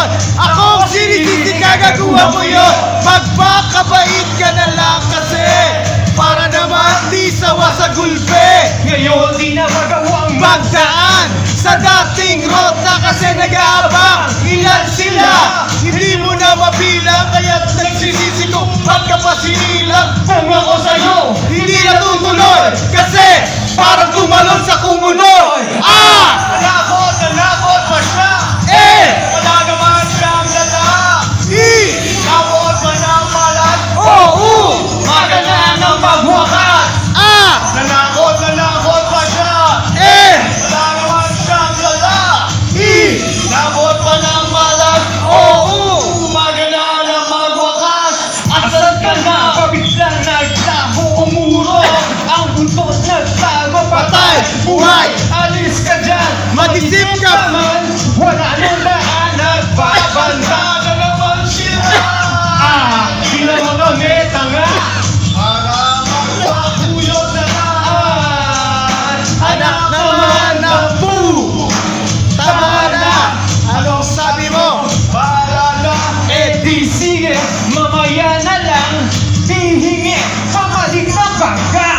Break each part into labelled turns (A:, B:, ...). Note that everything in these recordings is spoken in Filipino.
A: yun. Akong sinisisi kagagawa mo yun. Magpakabait ka na lang kasi para naman di sawa sa gulpe.
B: Ngayon di na magawang
A: Magdaan sa dating rota kasi nag-aabang. Ilan sila? Hindi mo na mabilang kaya't nagsisisi ko ba't ka pa sinilang?
B: Kung ako sa'yo,
A: Hindi natutuloy kasi parang tumalon sa kumunoy.
B: Nanakot pa siya.
A: Eh!
B: Wala naman siyang dala. Nakot pa ng malat.
A: Oo!
B: Maganda ng magwakas. Nanakot pa siya.
A: Eh!
B: Wala naman siyang dala. Nakot pa ng malat.
A: Oo!
B: Maganda ng magwakas. Asan ka na? Pabiglang nagtago umuro. Ang buntot nagtago
A: Patay! Buhay!
B: Alis ka dyan.
A: Mag-isip ka man.
B: Wala nang daan. Nagbabanda ka naman sila. Sila mga meta nga. Para magpakuyot na lang.
A: Anak naman ng boo! Tama na! Anong sabi mo?
B: Para na.
A: Eh di sige!
B: Mamaya na lang. Hihingi. Pamalig na bangga.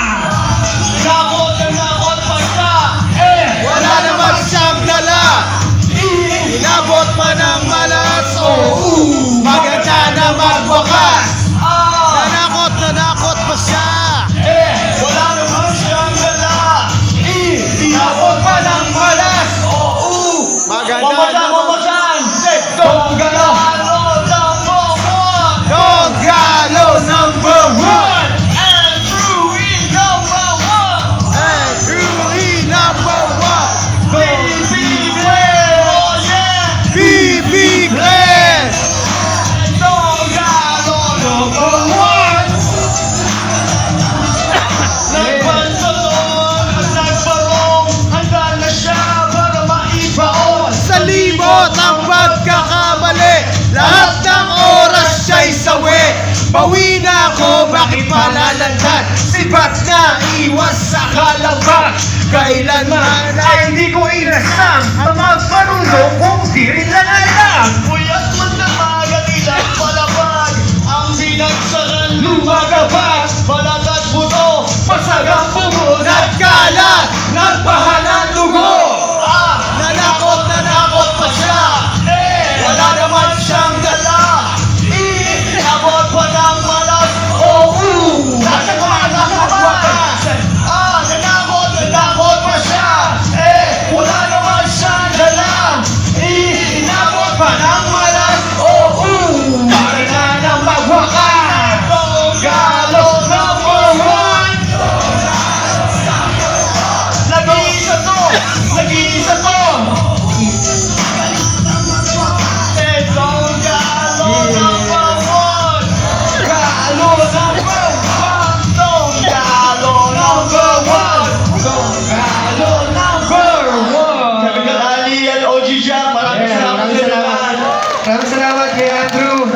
B: Nakot pa siya.
A: Wala naman siyang dala! Inabot pa ng malas! Oo! Maganda na magwakas! Nanakot pa siya!
B: Wala naman siyang dala. Inabot pa ng malas.
A: Maganda na
B: Donggalo
A: Donggalo number one!
B: and Truly number one.
A: And Truly number one!
B: Baby Glenn, oh yeah.
A: BB Glenn!
B: Donggalo number one. Nagpantalon at nagbarong, handa na siya para maibaon.
A: Sa limot ang pagkakamali, lahat ng oras siya'y sawi. Bawi na ako, bakit malalandan? Sibat na iwas sa kalaban. Kailanman
B: Ay hindi ko inasam ang magparunong kung di rin lang alam. Puyat man na magalilang palabag, ang binagsakan lumagabag. Balat at buto, masagang pumunat.
A: nagkalat, nagbahalang dugo. Nanakot pa siya. Wala naman siyang dala.
B: Inabot pa ng malas. Nasa magwakas. Nanakot pa siya. Wala naman siyang dala. Inabot pa ng malas. Maganda ng magwakas. Donggalo number one. Nag-iisa to. Donggalo number one. Donggalo number one.
C: Ali at OG Jack, maraming salamat.
B: Maraming salamat kay Andrew.